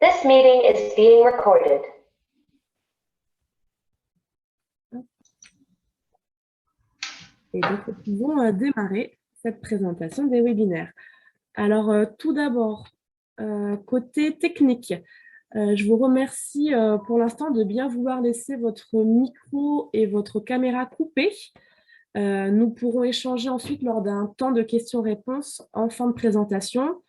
This meeting is being recorded. Et donc, nous pouvons démarrer cette présentation des webinaires. Alors, tout d'abord, côté technique, je vous remercie pour l'instant de bien vouloir laisser votre micro et votre caméra coupés. Nous pourrons échanger ensuite lors d'un temps de questions-réponses en fin de présentation.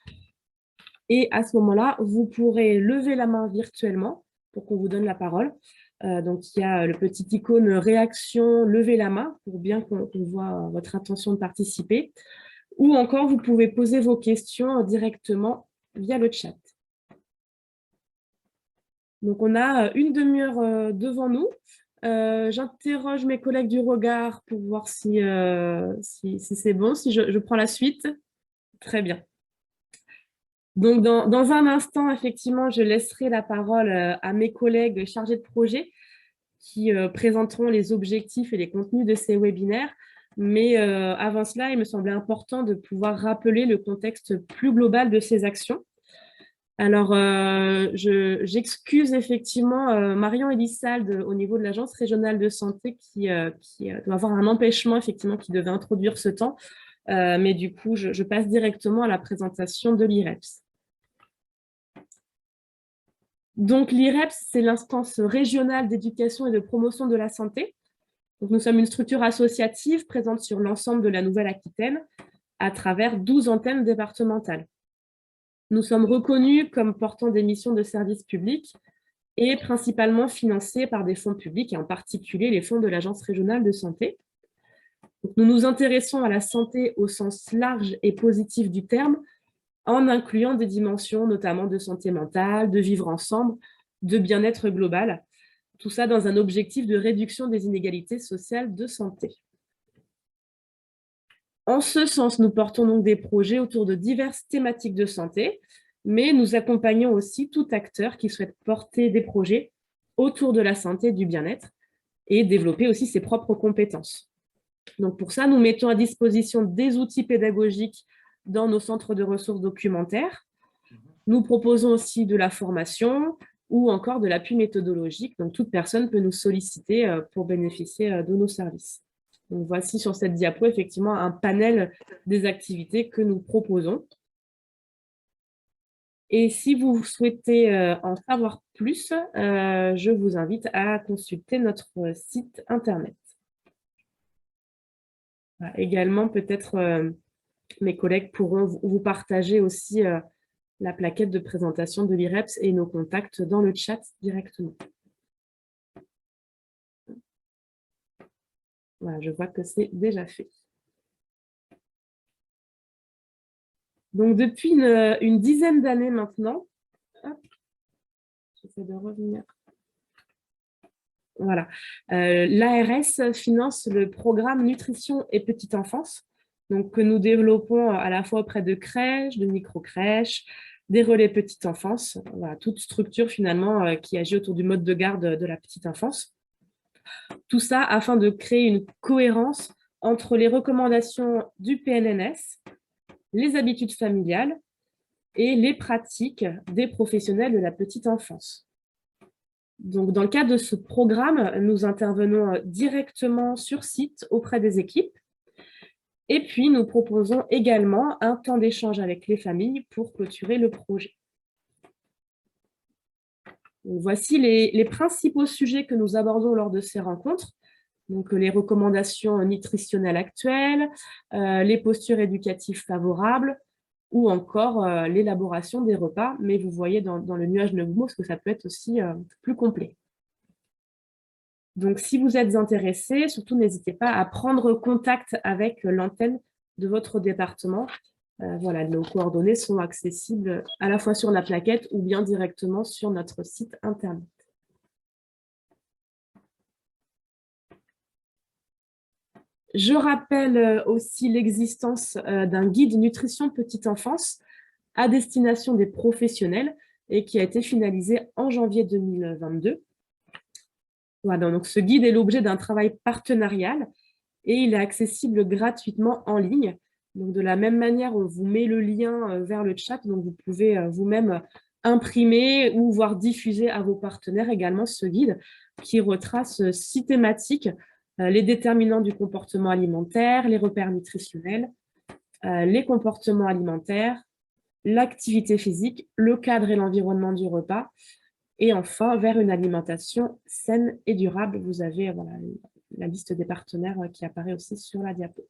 Et à ce moment-là, vous pourrez lever la main virtuellement pour qu'on vous donne la parole. Donc, il y a le petit icône réaction, lever la main pour bien qu'on voit votre intention de participer. Ou encore, vous pouvez poser vos questions directement via le chat. Donc, on a une demi-heure devant nous. J'interroge mes collègues du regard pour voir si c'est bon, si je prends la suite. Très bien. Donc, dans un instant, effectivement, je laisserai la parole à mes collègues chargés de projet qui présenteront les objectifs et les contenus de ces webinaires. Mais avant cela, il me semblait important de pouvoir rappeler le contexte plus global de ces actions. Alors, j'excuse effectivement Marion Elissalde au niveau de l'Agence régionale de santé qui doit avoir un empêchement, effectivement, qui devait introduire ce temps. Mais du coup, je passe directement à la présentation de l'IREPS. Donc, l'IREPS, c'est l'instance régionale d'éducation et de promotion de la santé. Donc, nous sommes une structure associative présente sur l'ensemble de la Nouvelle-Aquitaine à travers 12 antennes départementales. Nous sommes reconnus comme portant des missions de service public et principalement financés par des fonds publics, et en particulier les fonds de l'Agence régionale de santé. Donc, nous nous intéressons à la santé au sens large et positif du terme, en incluant des dimensions notamment de santé mentale, de vivre ensemble, de bien-être global, tout ça dans un objectif de réduction des inégalités sociales de santé. En ce sens, nous portons donc des projets autour de diverses thématiques de santé, mais nous accompagnons aussi tout acteur qui souhaite porter des projets autour de la santé et du bien-être et développer aussi ses propres compétences. Donc pour ça, nous mettons à disposition des outils pédagogiques dans nos centres de ressources documentaires. Nous proposons aussi de la formation ou encore de l'appui méthodologique. Donc, toute personne peut nous solliciter pour bénéficier de nos services. Donc, voici sur cette diapo, effectivement, un panel des activités que nous proposons. Et si vous souhaitez en savoir plus, je vous invite à consulter notre site Internet. Voilà. Également, peut-être mes collègues pourront vous partager aussi la plaquette de présentation de l'IREPS et nos contacts dans le chat directement. Voilà, je vois que c'est déjà fait. Donc, depuis une dizaine d'années maintenant, j'essaie de revenir. Voilà. L'ARS finance le programme Nutrition et Petite Enfance, donc, que nous développons à la fois auprès de crèches, de micro-crèches, des relais petite enfance, voilà, toute structure finalement qui agit autour du mode de garde de la petite enfance. Tout ça afin de créer une cohérence entre les recommandations du PNNS, les habitudes familiales et les pratiques des professionnels de la petite enfance. Donc, dans le cadre de ce programme, nous intervenons directement sur site auprès des équipes. Et puis, nous proposons également un temps d'échange avec les familles pour clôturer le projet. Donc, voici les principaux sujets que nous abordons lors de ces rencontres. Donc, les recommandations nutritionnelles actuelles, les postures éducatives favorables ou encore l'élaboration des repas. Mais vous voyez dans le nuage Neuvemos que ça peut être aussi plus complet. Donc, si vous êtes intéressé, surtout n'hésitez pas à prendre contact avec l'antenne de votre département. Voilà, nos coordonnées sont accessibles à la fois sur la plaquette ou bien directement sur notre site Internet. Je rappelle aussi l'existence d'un guide nutrition petite enfance à destination des professionnels et qui a été finalisé en janvier 2022. Voilà, donc ce guide est l'objet d'un travail partenarial et il est accessible gratuitement en ligne Donc, de la même manière, on vous met le lien vers le chat, donc vous pouvez vous-même imprimer ou voir diffuser à vos partenaires également ce guide qui retrace 6 thématiques, les déterminants du comportement alimentaire, les repères nutritionnels, les comportements alimentaires, l'activité physique, le cadre et l'environnement du repas, et enfin, vers une alimentation saine et durable. Vous avez voilà, la liste des partenaires qui apparaît aussi sur la diapo.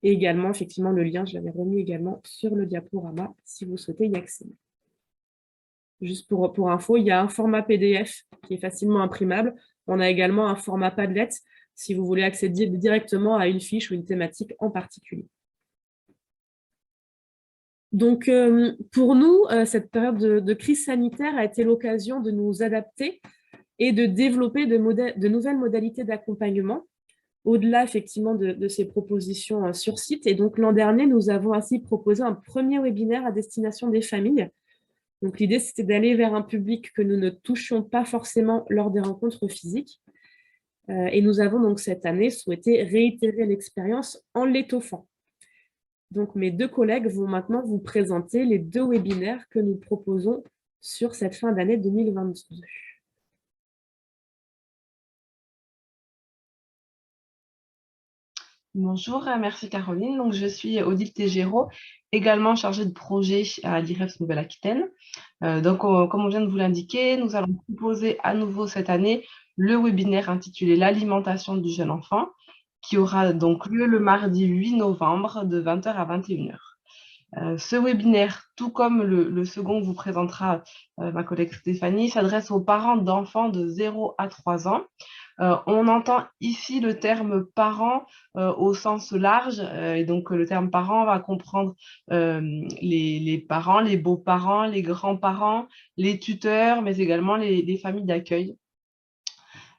Et également, effectivement, le lien, je l'avais remis également sur le diaporama si vous souhaitez y accéder. Juste pour info, il y a un format PDF qui est facilement imprimable. On a également un format Padlet si vous voulez accéder directement à une fiche ou une thématique en particulier. Donc, pour nous, cette période de crise sanitaire a été l'occasion de nous adapter et de développer de nouvelles modalités d'accompagnement, au-delà effectivement de ces propositions sur site. Et donc, l'an dernier, nous avons ainsi proposé un premier webinaire à destination des familles. Donc, l'idée, c'était d'aller vers un public que nous ne touchions pas forcément lors des rencontres physiques. Et nous avons donc cette année souhaité réitérer l'expérience en l'étoffant. Donc, mes 2 collègues vont maintenant vous présenter les 2 webinaires que nous proposons sur cette fin d'année 2022. Bonjour, merci Caroline. Donc, je suis Odile Tégéraud, également chargée de projet à l'IREPS Nouvelle-Aquitaine. Comme on vient de vous l'indiquer, nous allons proposer à nouveau cette année le webinaire intitulé L'alimentation du jeune enfant, qui aura donc lieu le mardi 8 novembre de 20 h à 21 h. Ce webinaire, tout comme le second que vous présentera ma collègue Stéphanie, s'adresse aux parents d'enfants de 0 à 3 ans. On entend ici le terme parent au sens large, et donc le terme parent va comprendre les parents, les beaux-parents, les grands-parents, les tuteurs, mais également les familles d'accueil.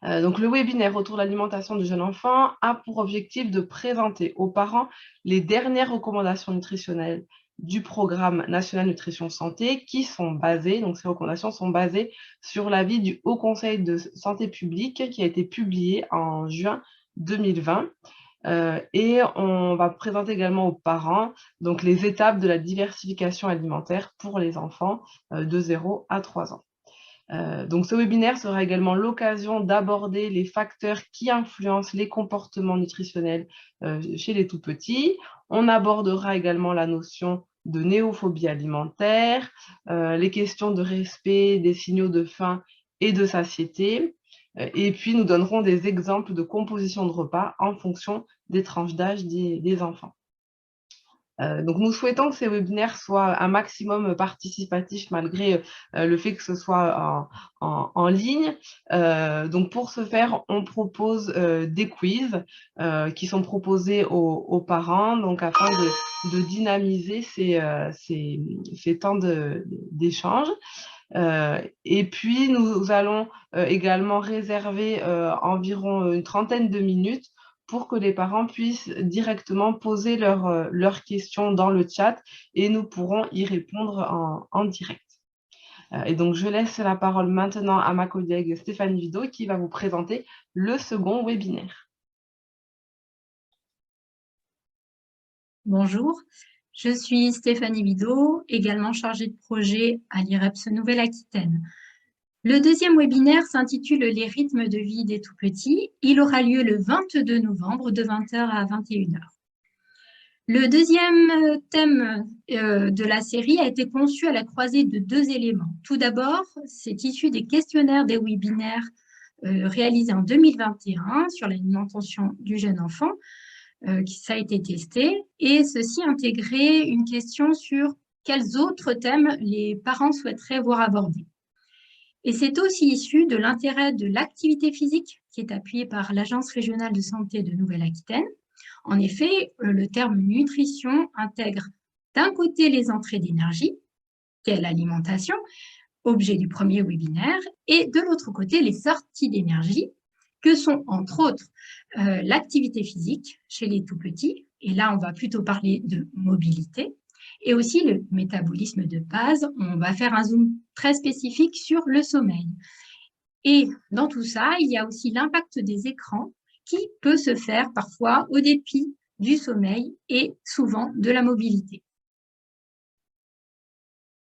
Donc, le webinaire autour de l'alimentation du jeune enfant a pour objectif de présenter aux parents les dernières recommandations nutritionnelles du programme national nutrition santé qui sont basées, donc ces recommandations sont basées sur l'avis du Haut Conseil de santé publique qui a été publié en juin 2020. Et on va présenter également aux parents donc, les étapes de la diversification alimentaire pour les enfants de 0 à 3 ans. Donc, ce webinaire sera également l'occasion d'aborder les facteurs qui influencent les comportements nutritionnels chez les tout-petits. On abordera également la notion de néophobie alimentaire, les questions de respect des signaux de faim et de satiété. Et puis, nous donnerons des exemples de composition de repas en fonction des tranches d'âge des enfants. Donc, nous souhaitons que ces webinaires soient un maximum participatifs malgré le fait que ce soit en ligne. Donc, pour ce faire, on propose des quiz qui sont proposés aux parents donc, afin de dynamiser ces temps d'échange. Et puis, nous allons également réserver environ une trentaine de minutes pour que les parents puissent directement poser leurs questions dans le chat et nous pourrons y répondre en direct. Et donc, je laisse la parole maintenant à ma collègue Stéphanie Vidot qui va vous présenter le second webinaire. Bonjour, je suis Stéphanie Vidot, également chargée de projet à l'IREPS Nouvelle-Aquitaine. Le deuxième webinaire s'intitule « Les rythmes de vie des tout-petits ». Il aura lieu le 22 novembre de 20 h à 21 h. Le deuxième thème de la série a été conçu à la croisée de 2 éléments. Tout d'abord, c'est issu des questionnaires des webinaires réalisés en 2021 sur l'alimentation du jeune enfant, ça a été testé, et ceci intégrait une question sur quels autres thèmes les parents souhaiteraient voir abordés. Et c'est aussi issu de l'intérêt de l'activité physique qui est appuyée par l'Agence régionale de santé de Nouvelle-Aquitaine. En effet, le terme nutrition intègre d'un côté les entrées d'énergie, qu'est l'alimentation, objet du premier webinaire, et de l'autre côté les sorties d'énergie, que sont entre autres l'activité physique chez les tout-petits, et là on va plutôt parler de mobilité, et aussi le métabolisme de base. On va faire un zoom très spécifique sur le sommeil. Et dans tout ça, il y a aussi l'impact des écrans qui peut se faire parfois au dépit du sommeil et souvent de la mobilité.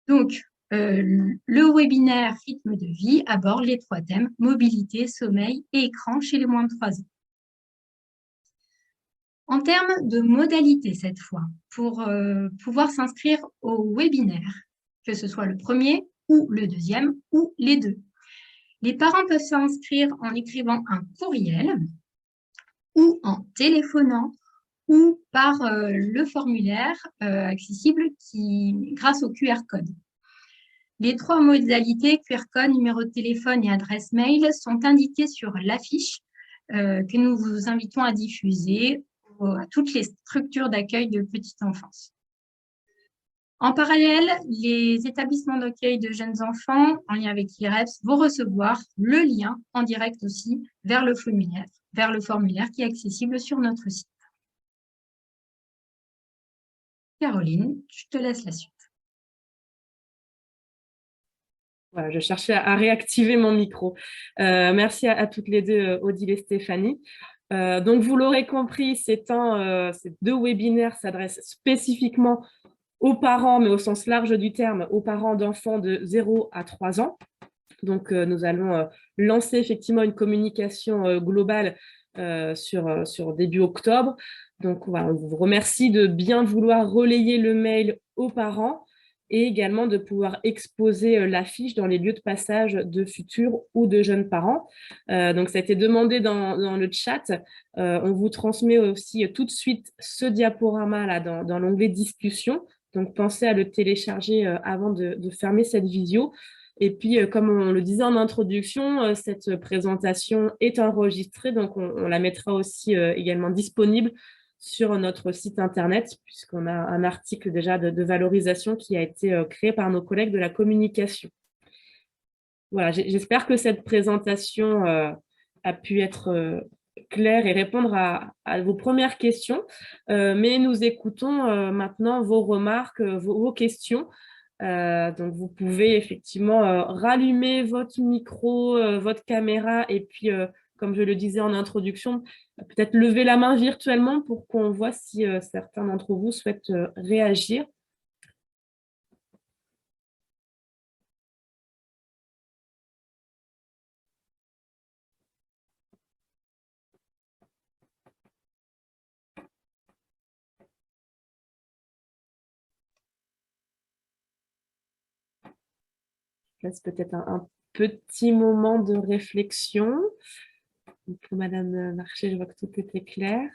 Donc, le webinaire Rythme de vie aborde les 3 thèmes, mobilité, sommeil et écran chez les moins de 3 ans. En termes de modalités cette fois, pour pouvoir s'inscrire au webinaire, que ce soit le premier ou le deuxième ou les deux. Les parents peuvent s'inscrire en écrivant un courriel ou en téléphonant ou par le formulaire accessible grâce au QR code. Les 3 modalités, QR code, numéro de téléphone et adresse mail, sont indiquées sur l'affiche que nous vous invitons à diffuser à toutes les structures d'accueil de petite enfance. En parallèle, les établissements d'accueil de jeunes enfants, en lien avec l'IREPS, vont recevoir le lien en direct aussi vers le formulaire qui est accessible sur notre site. Caroline, je te laisse la suite. Voilà, je cherchais à réactiver mon micro. Merci à toutes les deux, Odile et Stéphanie. Donc, vous l'aurez compris, ces 2 webinaires s'adressent spécifiquement aux parents, mais au sens large du terme, aux parents d'enfants de 0 à 3 ans. Donc, nous allons lancer effectivement une communication globale sur début octobre. Donc, voilà, on vous remercie de bien vouloir relayer le mail aux parents et également de pouvoir exposer l'affiche dans les lieux de passage de futurs ou de jeunes parents. Donc, ça a été demandé dans le chat. On vous transmet aussi tout de suite ce diaporama là dans l'onglet discussion. Donc, pensez à le télécharger avant de fermer cette visio. Et puis, comme on le disait en introduction, cette présentation est enregistrée, donc on la mettra aussi également disponible sur notre site internet, puisqu'on a un article déjà de valorisation qui a été créé par nos collègues de la communication. Voilà, j'espère que cette présentation a pu être claire et répondre à vos premières questions, mais nous écoutons maintenant vos remarques, vos questions. Donc, vous pouvez effectivement rallumer votre micro, votre caméra et puis, comme je le disais en introduction, peut-être lever la main virtuellement pour qu'on voit si certains d'entre vous souhaitent réagir. Je laisse peut-être un petit moment de réflexion. Pour Madame Marché, je vois que tout était clair.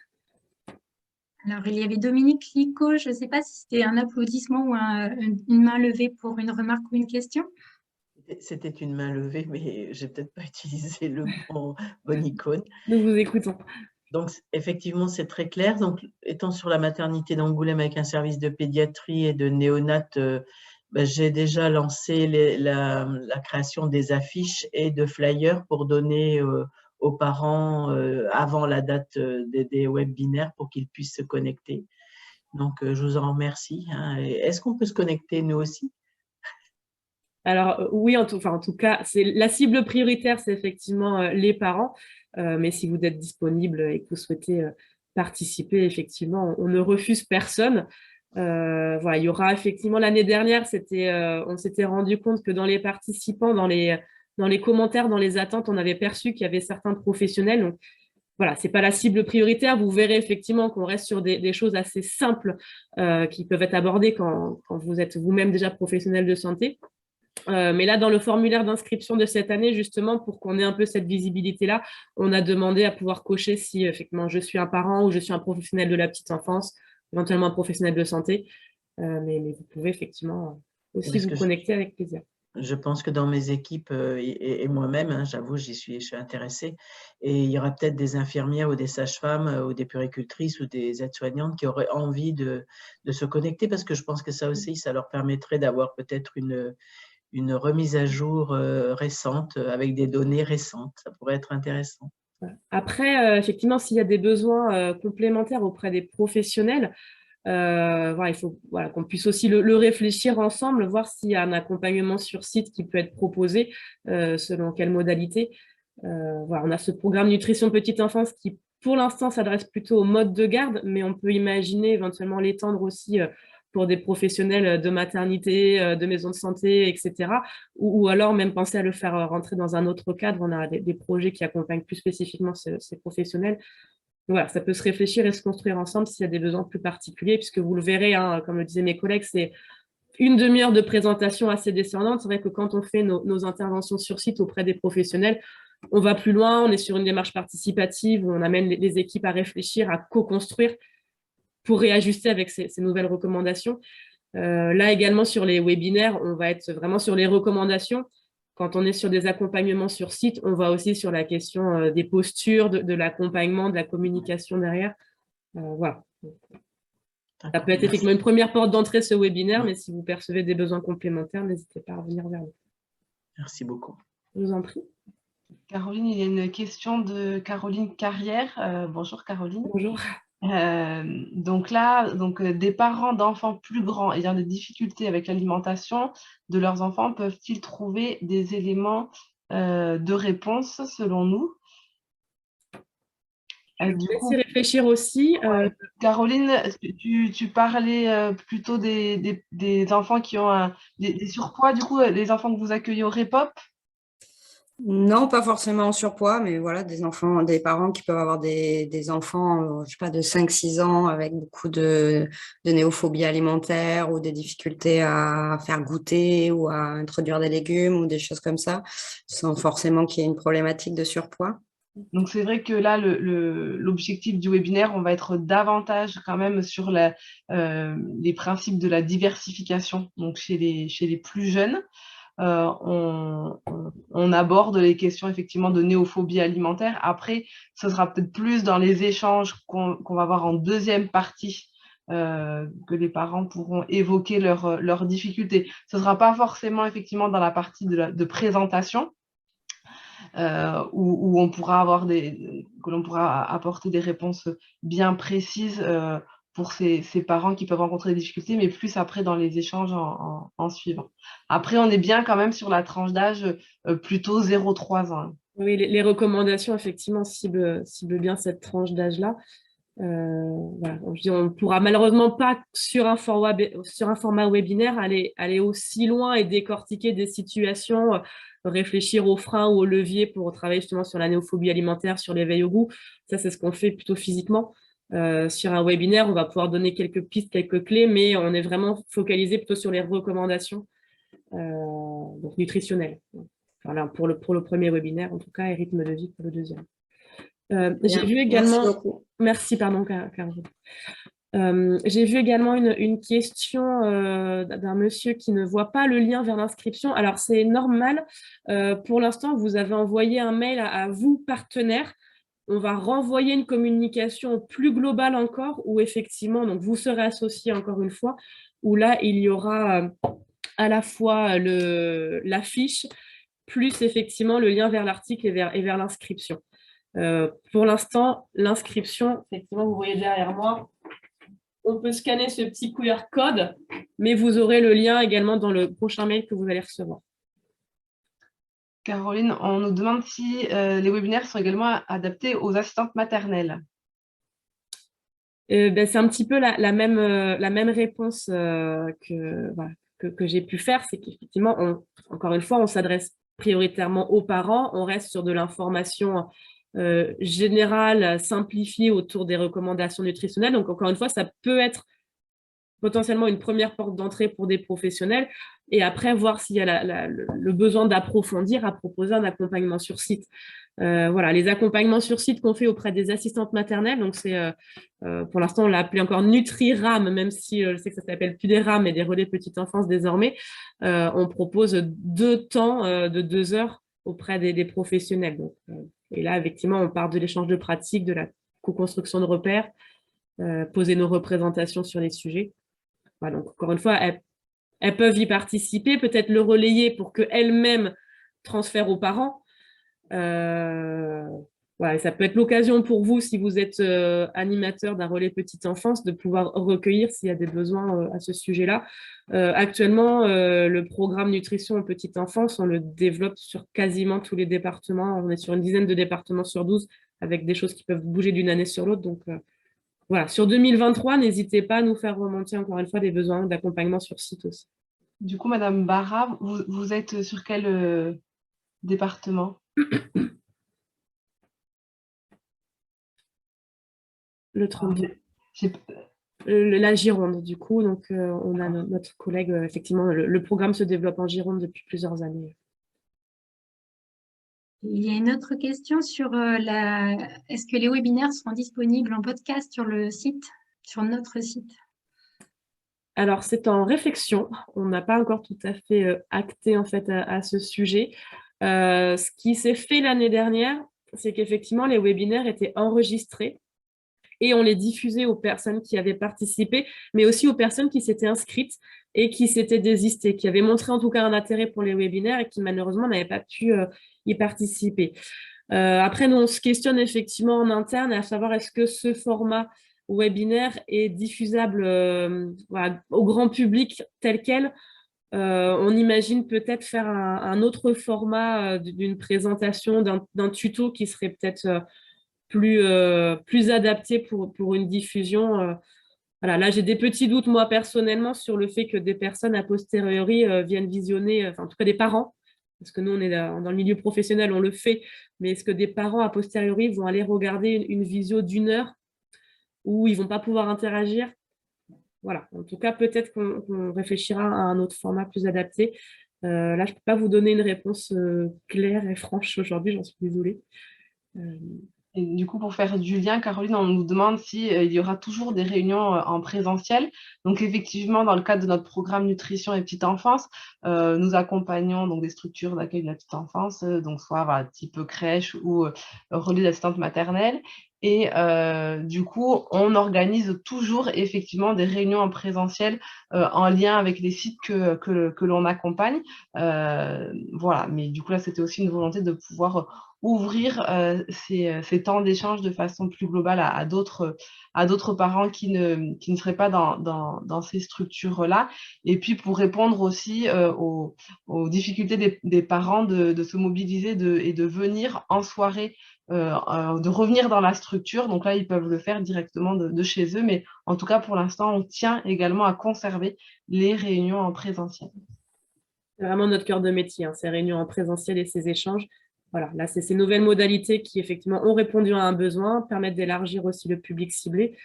Alors, il y avait Dominique Lico, je ne sais pas si c'était un applaudissement ou une main levée pour une remarque ou une question. C'était une main levée, mais je n'ai peut-être pas utilisé le bon icône. Nous vous écoutons. Donc, effectivement, c'est très clair. Donc, étant sur la maternité d'Angoulême avec un service de pédiatrie et de néonat, j'ai déjà lancé la création des affiches et de flyers pour donner aux parents avant la date des webinaires pour qu'ils puissent se connecter. Donc, je vous en remercie. Est-ce qu'on peut se connecter nous aussi? Alors oui, en tout cas, la cible prioritaire, c'est effectivement les parents. Mais si vous êtes disponible et que vous souhaitez participer, effectivement, on ne refuse personne. Voilà, il y aura effectivement l'année dernière, on s'était rendu compte que dans les participants, dans les commentaires, dans les attentes, on avait perçu qu'il y avait certains professionnels. Donc, voilà, ce n'est pas la cible prioritaire. Vous verrez effectivement qu'on reste sur des choses assez simples qui peuvent être abordées quand vous êtes vous-même déjà professionnel de santé. Mais là, dans le formulaire d'inscription de cette année, justement, pour qu'on ait un peu cette visibilité-là, on a demandé à pouvoir cocher si effectivement je suis un parent ou je suis un professionnel de la petite enfance, éventuellement un professionnel de santé. Mais vous pouvez effectivement aussi vous connecter avec plaisir. Je pense que dans mes équipes et moi-même, j'avoue, je suis intéressée. Et il y aura peut-être des infirmières ou des sages-femmes ou des puéricultrices ou des aides-soignantes qui auraient envie de se connecter parce que je pense que ça aussi, ça leur permettrait d'avoir peut-être une remise à jour récente avec des données récentes. Ça pourrait être intéressant. Après, effectivement, s'il y a des besoins complémentaires auprès des professionnels, Voilà, il faut qu'on puisse aussi le réfléchir ensemble, voir s'il y a un accompagnement sur site qui peut être proposé, selon quelle modalité. Voilà, on a ce programme nutrition petite enfance qui, pour l'instant, s'adresse plutôt au mode de garde, mais on peut imaginer éventuellement l'étendre aussi pour des professionnels de maternité, de maisons de santé, etc. Ou alors même penser à le faire rentrer dans un autre cadre. On a des projets qui accompagnent plus spécifiquement ces professionnels. Voilà, ça peut se réfléchir et se construire ensemble s'il y a des besoins plus particuliers, puisque vous le verrez, hein, comme le disaient mes collègues, c'est une demi-heure de présentation assez descendante. C'est vrai que quand on fait nos interventions sur site auprès des professionnels, on va plus loin, on est sur une démarche participative où on amène les équipes à réfléchir, à co-construire pour réajuster avec ces nouvelles recommandations. Là également, sur les webinaires, on va être vraiment sur les recommandations. Quand on est sur des accompagnements sur site, on va aussi sur la question des postures, de l'accompagnement, de la communication derrière. Voilà. Ça peut être effectivement une première porte d'entrée, ce webinaire, mais si vous percevez des besoins complémentaires, n'hésitez pas à revenir vers nous. Merci beaucoup. Je vous en prie. Caroline, il y a une question de Caroline Carrière. Bonjour Caroline. Bonjour. Donc là, des parents d'enfants plus grands ayant des difficultés avec l'alimentation de leurs enfants peuvent-ils trouver des éléments de réponse selon nous? Je vais essayer de réfléchir aussi. Caroline, tu parlais plutôt des enfants qui ont des surpoids, du coup, les enfants que vous accueillez au REPOP? Non, pas forcément en surpoids, mais voilà, des parents qui peuvent avoir des enfants, je sais pas, de 5-6 ans avec beaucoup de néophobie alimentaire ou des difficultés à faire goûter ou à introduire des légumes ou des choses comme ça, sans forcément qu'il y ait une problématique de surpoids. Donc, c'est vrai que là, l'objectif du webinaire, on va être davantage quand même sur les principes de la diversification, donc chez les plus jeunes. On aborde les questions effectivement de néophobie alimentaire. Après, ce sera peut-être plus dans les échanges qu'on va avoir en deuxième partie, que les parents pourront évoquer leurs difficultés. Ce ne sera pas forcément effectivement dans la partie de présentation, où on pourra que l'on pourra apporter des réponses bien précises pour ces parents qui peuvent rencontrer des difficultés, mais plus après dans les échanges en suivant. Après, on est bien quand même sur la tranche d'âge plutôt 0-3 ans. Oui, les recommandations, effectivement, ciblent bien cette tranche d'âge-là. Voilà. On ne pourra malheureusement pas, sur un format webinaire, aller aussi loin et décortiquer des situations, réfléchir aux freins ou aux leviers pour travailler justement sur la néophobie alimentaire, sur l'éveil au goût. Ça, c'est ce qu'on fait plutôt physiquement. Sur un webinaire, on va pouvoir donner quelques pistes, quelques clés, mais on est vraiment focalisé plutôt sur les recommandations donc nutritionnelles. Voilà, pour le premier webinaire, en tout cas, et rythme de vie pour le deuxième. J'ai vu également... Merci, pardon, Caroline. J'ai vu également une question d'un monsieur qui ne voit pas le lien vers l'inscription. Alors, c'est normal. Pour l'instant, vous avez envoyé un mail à vous, partenaires. On va renvoyer une communication plus globale encore, où effectivement, donc vous serez associés encore une fois, où là, il y aura à la fois l'affiche, plus effectivement le lien vers l'article et vers l'inscription. Pour l'instant, l'inscription, effectivement, vous voyez derrière moi, on peut scanner ce petit QR code, mais vous aurez le lien également dans le prochain mail que vous allez recevoir. Caroline, on nous demande si les webinaires sont également adaptés aux assistantes maternelles. C'est un petit peu la même réponse que j'ai pu faire, c'est qu'effectivement, encore une fois, on s'adresse prioritairement aux parents, on reste sur de l'information générale, simplifiée autour des recommandations nutritionnelles. Donc, encore une fois, ça peut être potentiellement une première porte d'entrée pour des professionnels et après voir s'il y a le besoin d'approfondir, à proposer un accompagnement sur site. Voilà, les accompagnements sur site qu'on fait auprès des assistantes maternelles, donc c'est pour l'instant on l'a appelé encore Nutri-RAM, même si je sais que ça s'appelle plus des RAM mais des relais petite enfance désormais, on propose 2 temps de 2 heures auprès des professionnels. Donc, et là, effectivement, on part de l'échange de pratiques, de la co-construction de repères, poser nos représentations sur les sujets. Voilà, donc encore une fois, elles peuvent y participer, peut-être le relayer pour qu'elles-mêmes transfèrent aux parents. voilà, ça peut être l'occasion pour vous, si vous êtes animateur d'un relais petite enfance, de pouvoir recueillir s'il y a des besoins à ce sujet-là. Actuellement, le programme nutrition en petite enfance, on le développe sur quasiment tous les départements. On est sur une dizaine de départements sur 12, avec des choses qui peuvent bouger d'une année sur l'autre. Donc, voilà, sur 2023, n'hésitez pas à nous faire remonter encore une fois des besoins d'accompagnement sur site aussi. Du coup, Madame Barra, vous êtes sur quel département? Le 32. J'ai- La Gironde, du coup. Donc, on a notre collègue, effectivement, le programme se développe en Gironde depuis plusieurs années. Il y a une autre question sur est-ce que les webinaires seront disponibles en podcast sur le site, sur notre site? Alors, c'est en réflexion. On n'a pas encore tout à fait acté en fait à ce sujet. Ce qui s'est fait l'année dernière, c'est qu'effectivement, les webinaires étaient enregistrés et on les diffusait aux personnes qui avaient participé, mais aussi aux personnes qui s'étaient inscrites et qui s'étaient désistées, qui avaient montré en tout cas un intérêt pour les webinaires et qui malheureusement n'avaient pas pu y participer. Après, nous, on se questionne effectivement en interne à savoir est-ce que ce format webinaire est diffusable voilà, au grand public tel quel. On imagine peut-être faire un autre format d'une présentation, d'un tuto qui serait peut-être plus adapté pour une diffusion. Voilà, là, j'ai des petits doutes, moi, personnellement, sur le fait que des personnes a posteriori viennent visionner, enfin, en tout cas des parents, parce que nous, on est dans le milieu professionnel, on le fait, mais est-ce que des parents a posteriori vont aller regarder une visio d'1 heure où ils ne vont pas pouvoir interagir? Voilà, en tout cas, peut-être qu'on réfléchira à un autre format plus adapté. Là, je ne peux pas vous donner une réponse claire et franche aujourd'hui, j'en suis désolée. Et du coup, pour faire du lien, Caroline, on nous demande si, il y aura toujours des réunions en présentiel. Donc, effectivement, dans le cadre de notre programme nutrition et petite enfance, nous accompagnons donc des structures d'accueil de la petite enfance, donc soit voilà, type crèche ou relais d'assistante maternelle. Et du coup, on organise toujours effectivement des réunions en présentiel en lien avec les sites que l'on accompagne. Voilà, mais du coup, là, c'était aussi une volonté de pouvoir ouvrir ces temps d'échange de façon plus globale à d'autres parents qui ne seraient pas dans ces structures-là. Et puis pour répondre aussi aux difficultés des parents de se mobiliser et de venir en soirée, de revenir dans la structure. Donc là, ils peuvent le faire directement de chez eux. Mais en tout cas, pour l'instant, on tient également à conserver les réunions en présentiel. C'est vraiment notre cœur de métier, hein, ces réunions en présentiel et ces échanges. Voilà, là, c'est ces nouvelles modalités qui, effectivement, ont répondu à un besoin, permettent d'élargir aussi le public ciblé,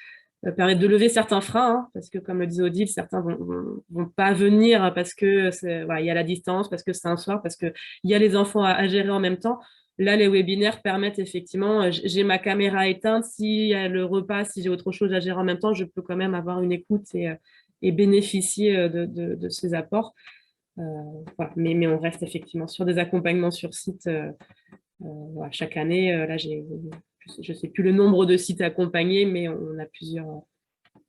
permettent de lever certains freins, hein, parce que, comme le disait Odile, certains vont pas venir parce que voilà, y a la distance, parce que c'est un soir, parce qu'il y a les enfants à gérer en même temps. Là, les webinaires permettent effectivement, j'ai ma caméra éteinte, s'il y a le repas, si j'ai autre chose à gérer en même temps, je peux quand même avoir une écoute et bénéficier de ces apports. Voilà. Mais on reste effectivement sur des accompagnements sur site voilà, chaque année. Là, je ne sais plus le nombre de sites accompagnés, mais on a plusieurs,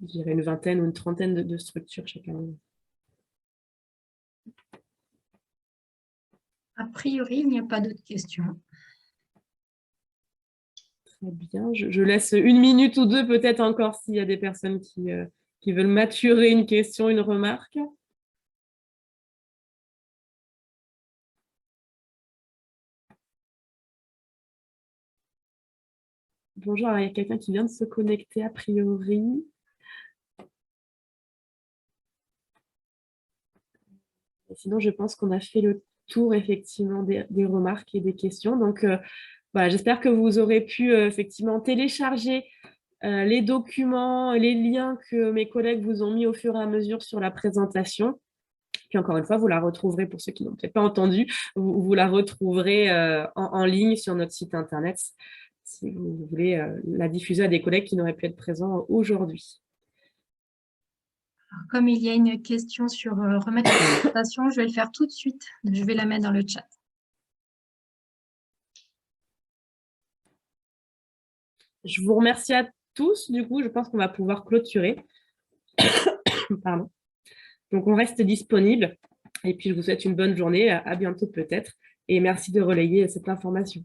je dirais une vingtaine ou une trentaine de structures chaque année. A priori, il n'y a pas d'autres questions. Très bien. Je laisse 1 minute ou 2 peut-être encore s'il y a des personnes qui veulent maturer une question, une remarque. Bonjour, il y a quelqu'un qui vient de se connecter a priori. Et sinon, je pense qu'on a fait le tour effectivement des remarques et des questions. Donc, voilà, j'espère que vous aurez pu effectivement télécharger les documents, les liens que mes collègues vous ont mis au fur et à mesure sur la présentation. Puis encore une fois, vous la retrouverez, pour ceux qui n'ont peut-être pas entendu, vous la retrouverez en ligne sur notre site internet si vous voulez la diffuser à des collègues qui n'auraient pu être présents aujourd'hui. Comme il y a une question sur remettre la présentation, je vais le faire tout de suite. Je vais la mettre dans le chat. Je vous remercie à tous. Du coup, je pense qu'on va pouvoir clôturer. Pardon. Donc, on reste disponible. Et puis, je vous souhaite une bonne journée. À bientôt peut-être. Et merci de relayer cette information.